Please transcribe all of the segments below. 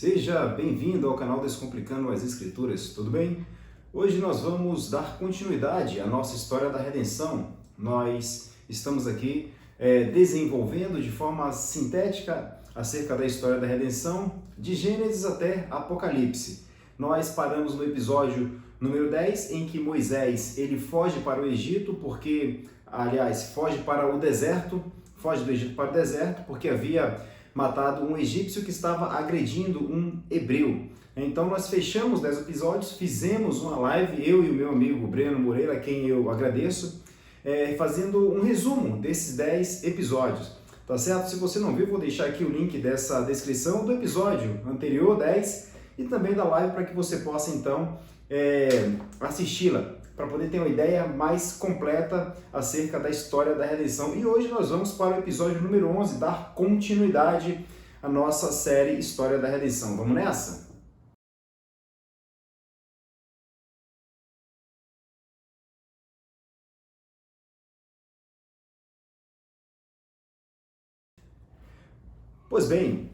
Seja bem-vindo ao canal Descomplicando as Escrituras, tudo bem? Hoje nós vamos dar continuidade à nossa história da redenção. Nós estamos aqui desenvolvendo de forma sintética acerca da história da redenção, de Gênesis até Apocalipse. Nós paramos no episódio número 10, em que Moisés ele foge para o Egito, foge para o deserto, foge do Egito para o deserto, porque havia matado um egípcio que estava agredindo um hebreu. Então nós fechamos 10 episódios, fizemos uma live, eu e o meu amigo Breno Moreira, a quem eu agradeço, fazendo um resumo desses 10 episódios. Tá certo? Se você não viu, vou deixar aqui o link dessa descrição do episódio anterior, 10, e também da live para que você possa então assisti-la, para poder ter uma ideia mais completa acerca da história da redenção. E hoje nós vamos para o episódio número 11, dar continuidade à nossa série História da Redenção. Vamos nessa? Pois bem,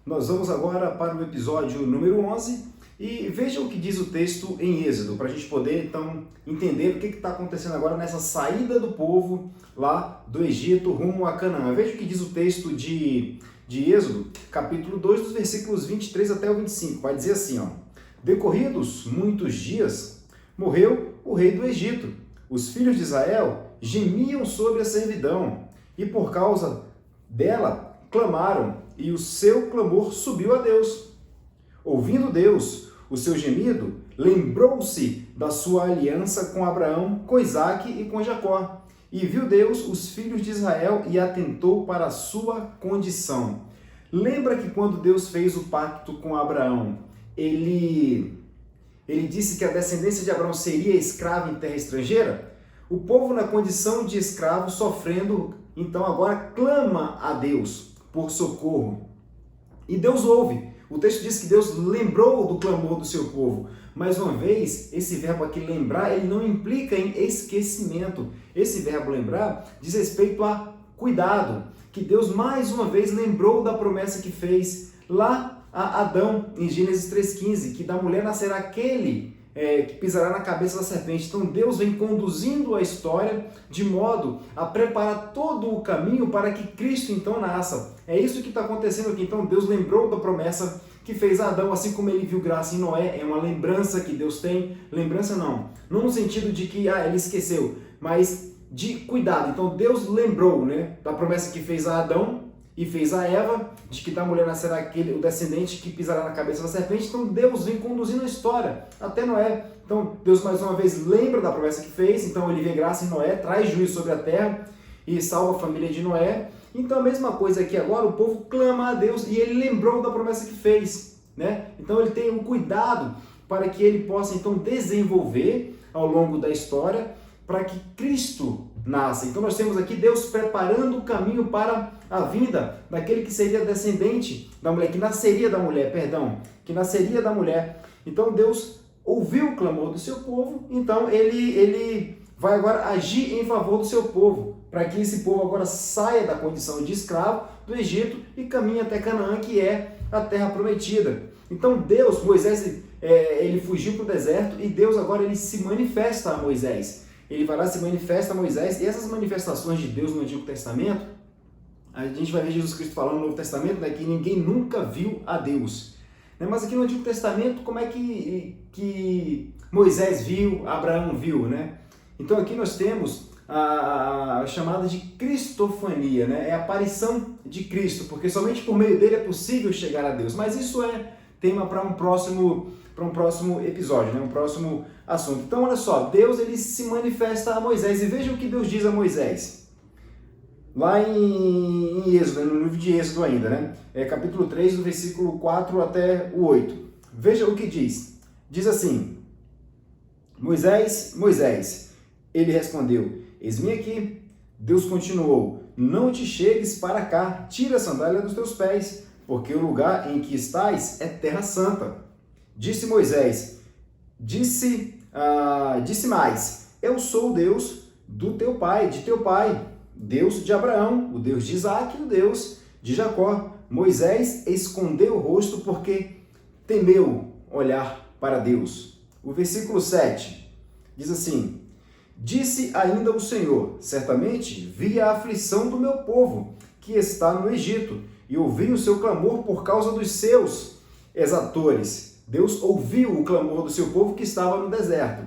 nós vamos agora para o episódio número 11, e veja o que diz o texto em Êxodo, para a gente poder então entender o que está acontecendo agora nessa saída do povo lá do Egito rumo a Canaã. Veja o que diz o texto de Êxodo, capítulo 2, dos versículos 23 até o 25. Vai dizer assim, ó: Decorridos muitos dias, morreu o rei do Egito. Os filhos de Israel gemiam sobre a servidão, e por causa dela clamaram, e o seu clamor subiu a Deus. Ouvindo Deus o seu gemido, lembrou-se da sua aliança com Abraão, com Isaque e com Jacó. E viu Deus os filhos de Israel e atentou para a sua condição. Lembra que quando Deus fez o pacto com Abraão, ele disse que a descendência de Abraão seria escrava em terra estrangeira? O povo na condição de escravo, sofrendo, então agora clama a Deus por socorro. E Deus ouve. O texto diz que Deus lembrou do clamor do seu povo. Mais uma vez, esse verbo aqui, lembrar, ele não implica em esquecimento. Esse verbo lembrar diz respeito a cuidado. Que Deus mais uma vez lembrou da promessa que fez lá a Adão, em Gênesis 3,15, que da mulher nascerá aquele que pisará na cabeça da serpente. Então Deus vem conduzindo a história de modo a preparar todo o caminho para que Cristo então nasça. É isso que está acontecendo aqui. Então Deus lembrou da promessa que fez a Adão, assim como ele viu graça em Noé. É uma lembrança que Deus tem. Lembrança não no sentido de que ele esqueceu, mas de cuidado. Então Deus lembrou, da promessa que fez a Adão e fez a Eva, de que da mulher nascerá o descendente que pisará na cabeça da serpente. Então Deus vem conduzindo a história até Noé. Então Deus mais uma vez lembra da promessa que fez, então ele vê graça em Noé, traz juízo sobre a terra e salva a família de Noé. Então a mesma coisa aqui agora, o povo clama a Deus e ele lembrou da promessa que fez. Então ele tem um cuidado para que ele possa então desenvolver ao longo da história para que Cristo nasça. Então nós temos aqui Deus preparando o caminho para a vinda daquele que seria descendente da mulher, que nasceria da mulher. Então Deus ouviu o clamor do seu povo, então ele vai agora agir em favor do seu povo, para que esse povo agora saia da condição de escravo do Egito e caminhe até Canaã, que é a terra prometida. Então Moisés, ele fugiu para o deserto e Deus agora ele se manifesta a Moisés. Ele vai lá, se manifesta a Moisés, e essas manifestações de Deus no Antigo Testamento, a gente vai ver Jesus Cristo falando no Novo Testamento, que ninguém nunca viu a Deus. Mas aqui no Antigo Testamento, como é que Moisés viu, Abraão viu? Então aqui nós temos a chamada de cristofania, é a aparição de Cristo, porque somente por meio dele é possível chegar a Deus. Mas isso é tema para um próximo episódio, um próximo assunto. Então olha só, Deus ele se manifesta a Moisés, e veja o que Deus diz a Moisés. Lá em Êxodo, no livro de Êxodo ainda, capítulo 3, do versículo 4 até o 8. Veja o que diz. Diz assim: Moisés, ele respondeu: Eis-me aqui. Deus continuou: Não te chegues para cá, tira a sandália dos teus pés, porque o lugar em que estás é terra santa. Disse Moisés, disse mais: Eu sou o Deus do teu pai, Deus de Abraão, o Deus de Isaque, o Deus de Jacó. Moisés escondeu o rosto porque temeu olhar para Deus. O versículo 7 diz assim: Disse ainda o Senhor, certamente vi a aflição do meu povo, que está no Egito, e ouvi o seu clamor por causa dos seus exatores. Deus ouviu o clamor do seu povo que estava no deserto.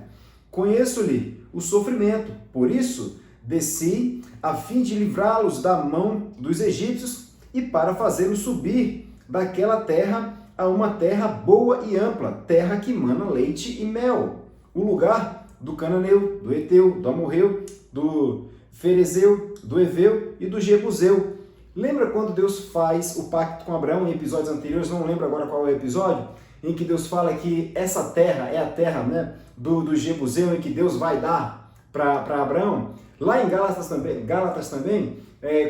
Conheço-lhe o sofrimento, por isso desci a fim de livrá-los da mão dos egípcios e para fazê-los subir daquela terra a uma terra boa e ampla, terra que mana leite e mel, o lugar do cananeu, do Eteu, do Amorreu, do Ferezeu, do Eveu e do Jebuseu. Lembra quando Deus faz o pacto com Abraão em episódios anteriores? Não lembro agora qual é o episódio, em que Deus fala que essa terra é a terra, né, do Jebuseu, em que Deus vai dar para Abraão. Lá em Gálatas também,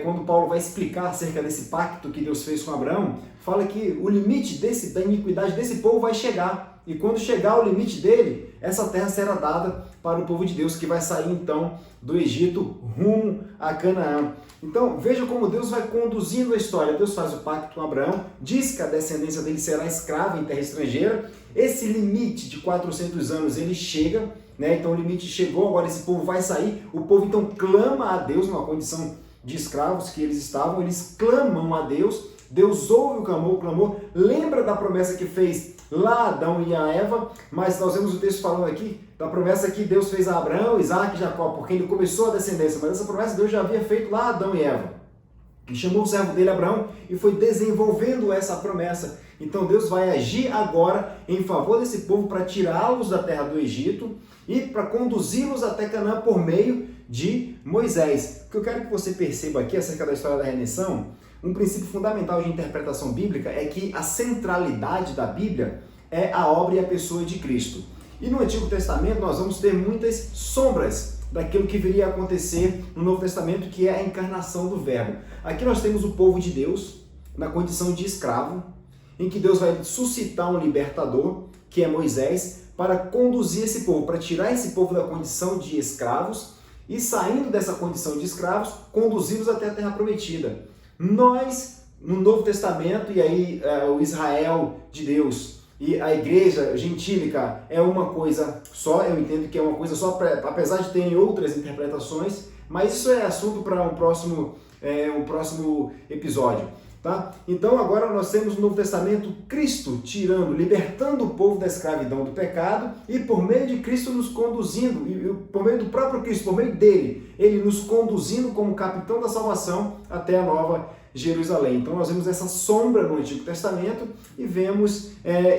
quando Paulo vai explicar acerca desse pacto que Deus fez com Abraão, fala que o limite da iniquidade desse povo vai chegar. E quando chegar ao limite dele, essa terra será dada para o povo de Deus, que vai sair então do Egito rumo a Canaã. Então veja como Deus vai conduzindo a história. Deus faz o pacto com Abraão, diz que a descendência dele será escrava em terra estrangeira. Esse limite de 400 anos ele chega, né? Então o limite chegou, agora esse povo vai sair. O povo então clama a Deus numa condição de escravos que eles estavam, eles clamam a Deus. Deus ouve o clamor, lembra da promessa que fez lá a Adão e a Eva, mas nós vemos o texto falando aqui da promessa que Deus fez a Abraão, Isaac e Jacó, porque ele começou a descendência, mas essa promessa Deus já havia feito lá a Adão e Eva. E chamou o servo dele, Abraão, e foi desenvolvendo essa promessa. Então Deus vai agir agora em favor desse povo para tirá-los da terra do Egito e para conduzi-los até Canaã por meio de Moisés. O que eu quero que você perceba aqui acerca da história da redenção, um princípio fundamental de interpretação bíblica é que a centralidade da Bíblia é a obra e a pessoa de Cristo. E no Antigo Testamento nós vamos ter muitas sombras daquilo que viria a acontecer no Novo Testamento, que é a encarnação do Verbo. Aqui nós temos o povo de Deus na condição de escravo, em que Deus vai suscitar um libertador, que é Moisés, para conduzir esse povo, para tirar esse povo da condição de escravos e, saindo dessa condição de escravos, conduzi-los até a Terra Prometida. Nós, no Novo Testamento, e aí o Israel de Deus e a igreja gentílica é uma coisa só, eu entendo que é uma coisa só, apesar de terem outras interpretações, mas isso é assunto para um próximo episódio. Tá? Então agora nós temos no Novo Testamento Cristo libertando o povo da escravidão do pecado e por meio de Cristo nos conduzindo, e por meio do próprio Cristo, por meio dele, ele nos conduzindo como capitão da salvação até a Nova Jerusalém. Então nós vemos essa sombra no Antigo Testamento e vemos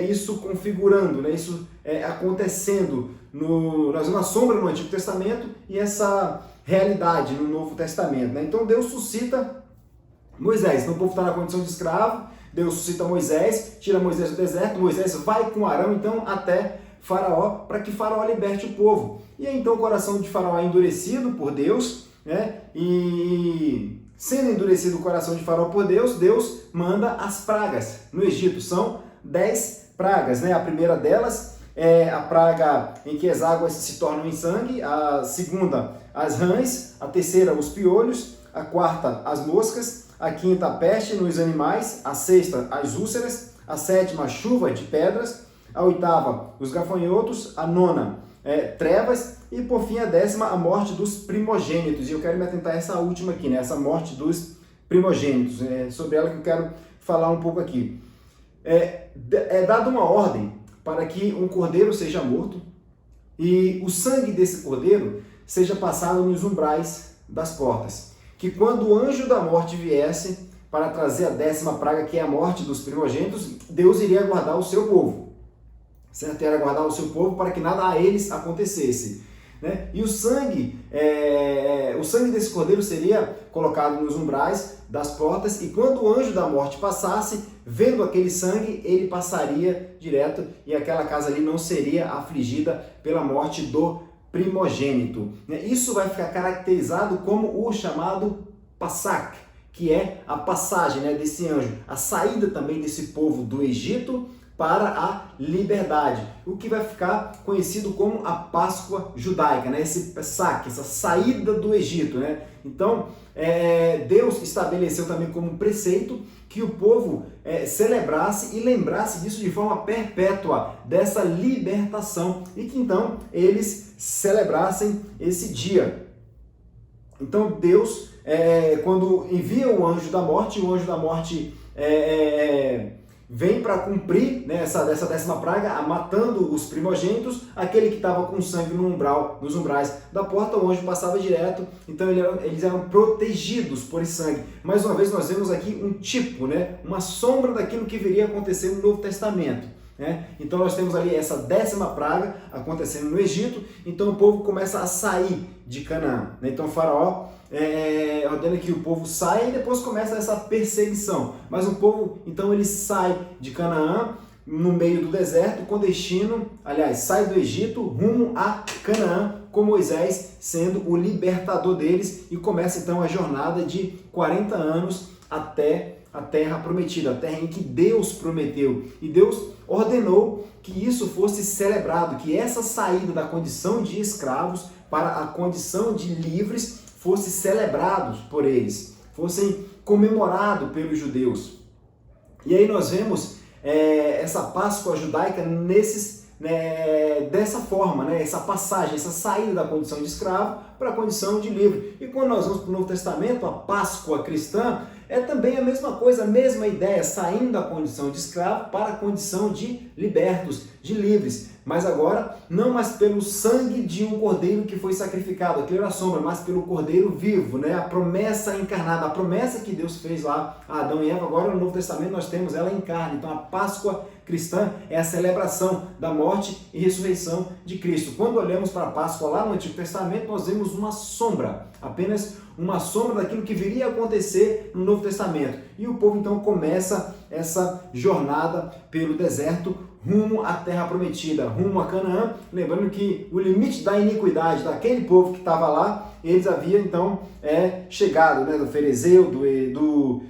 isso configurando, né? Isso acontecendo, nós vemos a sombra no Antigo Testamento e essa realidade no Novo Testamento. Né? Então Deus suscita Moisés, então o povo está na condição de escravo, Deus suscita Moisés, tira Moisés do deserto, Moisés vai com Arão então até Faraó, para que Faraó liberte o povo. E aí então o coração de Faraó é endurecido por Deus, né? E sendo endurecido o coração de Faraó por Deus, Deus manda as pragas no Egito. São 10 pragas, né? A primeira delas é a praga em que as águas se tornam em sangue, a segunda, as rãs, a terceira, os piolhos, a quarta, as moscas, a quinta, a peste nos animais, a sexta, as úlceras, a sétima, a chuva de pedras, a oitava, os gafanhotos, a nona, trevas, e por fim a décima, a morte dos primogênitos. E eu quero me atentar a essa última aqui, né? Essa morte dos primogênitos, sobre ela que eu quero falar um pouco aqui. É dada uma ordem para que um cordeiro seja morto e o sangue desse cordeiro seja passado nos umbrais das portas. Que quando o anjo da morte viesse para trazer a décima praga, que é a morte dos primogênitos, Deus iria guardar o seu povo. Certo? Era guardar o seu povo para que nada a eles acontecesse. Né? E o sangue desse cordeiro seria colocado nos umbrais das portas, e quando o anjo da morte passasse, vendo aquele sangue, ele passaria direto e aquela casa ali não seria afligida pela morte do primogênito. Isso vai ficar caracterizado como o chamado Passac, que é a passagem, né, desse anjo, a saída também desse povo do Egito para a liberdade, o que vai ficar conhecido como a Páscoa judaica, né? Esse saque, essa saída do Egito, né? Então, Deus estabeleceu também como preceito que o povo celebrasse e lembrasse disso de forma perpétua, dessa libertação, e que então eles celebrassem esse dia. Então Deus, quando envia o anjo da morte vem para cumprir, né, essa 10ª praga, matando os primogênitos, aquele que estava com sangue nos umbrais da porta, o anjo passava direto, então eles eram protegidos por esse sangue. Mais uma vez nós vemos aqui um tipo, né, uma sombra daquilo que viria a acontecer no Novo Testamento. Então nós temos ali essa 10ª praga acontecendo no Egito, então o povo começa a sair de Canaã. Então o faraó ordena que o povo saia e depois começa essa perseguição. Mas o povo, então, ele sai de Canaã no meio do deserto com destino, sai do Egito rumo a Canaã, com Moisés sendo o libertador deles, e começa então a jornada de 40 anos até a terra prometida, a terra em que Deus prometeu. E Deus ordenou que isso fosse celebrado, que essa saída da condição de escravos para a condição de livres fosse celebrado por eles, fossem comemorados pelos judeus. E aí nós vemos essa Páscoa judaica dessa forma, né? Essa passagem, essa saída da condição de escravo para a condição de livre. E quando nós vamos para o Novo Testamento, a Páscoa cristã é também a mesma coisa, a mesma ideia, saindo da condição de escravo para a condição de libertos, de livres. Mas agora, não mais pelo sangue de um cordeiro que foi sacrificado, aquilo era a sombra, mas pelo cordeiro vivo, né? A promessa encarnada, a promessa que Deus fez lá a Adão e Eva, agora no Novo Testamento nós temos ela em carne. Então a Páscoa cristã é a celebração da morte e ressurreição de Cristo. Quando olhamos para a Páscoa lá no Antigo Testamento, nós vemos uma sombra, apenas uma sombra daquilo que viria a acontecer no Novo Testamento. E o povo então começa essa jornada pelo deserto rumo à terra prometida, rumo a Canaã, lembrando que o limite da iniquidade daquele povo que estava lá, eles haviam então chegado, né, do Ferezeu, do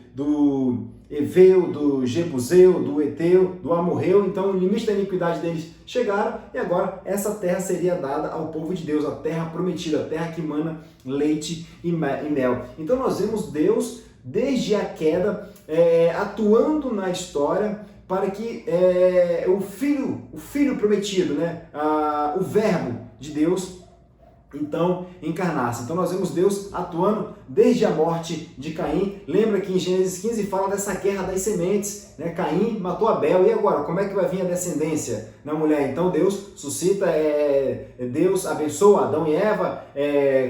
Eveu, do Jebuseu, do Eteu, do Amorreu. Então o limite da iniquidade deles chegaram, e agora essa terra seria dada ao povo de Deus, a terra prometida, a terra que emana leite e mel. Então nós vemos Deus, desde a queda, atuando na história para que o filho prometido, né, o verbo de Deus, então encarnasse. Então nós vemos Deus atuando desde a morte de Caim. Lembra que em Gênesis 15 fala dessa guerra das sementes, né? Caim matou Abel, e agora como é que vai vir a descendência na mulher? Então Deus suscita, Deus abençoa Adão e Eva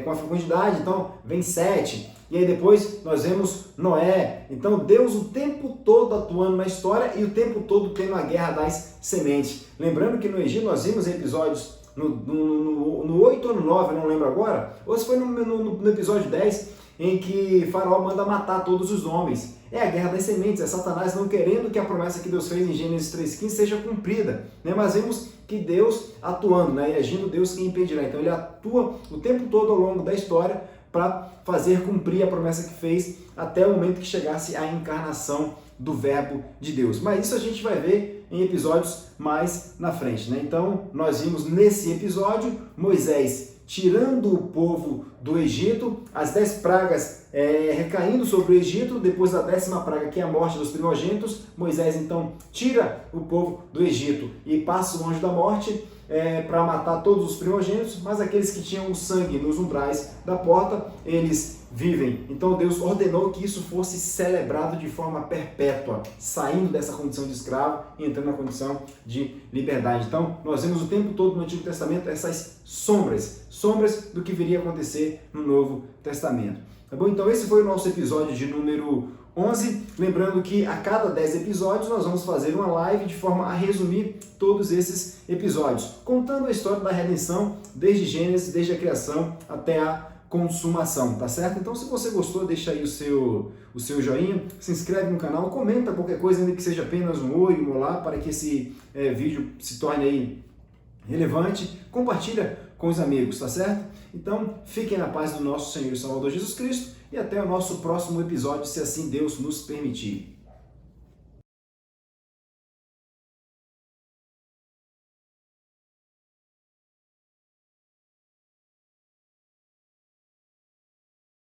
com a fecundidade, então vem Sete. E aí depois nós vemos Noé. Então Deus o tempo todo atuando na história e o tempo todo tendo a guerra das sementes. Lembrando que no Egito nós vimos episódios no 8 ou no 9, não lembro agora, ou se foi no episódio 10, em que Faraó manda matar todos os homens. É a guerra das sementes, é Satanás não querendo que a promessa que Deus fez em Gênesis 3,15 seja cumprida, né? Mas vemos que Deus atuando, né? E agindo, Deus que impedirá. Então ele atua o tempo todo ao longo da história para fazer cumprir a promessa que fez até o momento que chegasse a encarnação do verbo de Deus. Mas isso a gente vai ver em episódios mais na frente, né? Então nós vimos nesse episódio Moisés tirando o povo do Egito, as 10 pragas recaindo sobre o Egito, depois da 10ª praga, que é a morte dos primogênitos. Moisés então tira o povo do Egito e passa o anjo da morte para matar todos os primogênitos, mas aqueles que tinham o sangue nos umbrais da porta, eles vivem. Então Deus ordenou que isso fosse celebrado de forma perpétua, saindo dessa condição de escravo e entrando na condição de liberdade. Então nós vemos o tempo todo no Antigo Testamento essas sombras do que viria a acontecer no Novo Testamento. Tá bom? Então esse foi o nosso episódio de número 11, lembrando que a cada 10 episódios nós vamos fazer uma live de forma a resumir todos esses episódios, contando a história da redenção desde Gênesis, desde a criação até a consumação, tá certo? Então se você gostou, deixa aí o seu joinha, se inscreve no canal, comenta qualquer coisa, ainda que seja apenas um oi, um olá, para que esse vídeo se torne aí relevante, compartilha com os amigos, tá certo? Então fiquem na paz do nosso Senhor e Salvador Jesus Cristo, e até o nosso próximo episódio, se assim Deus nos permitir.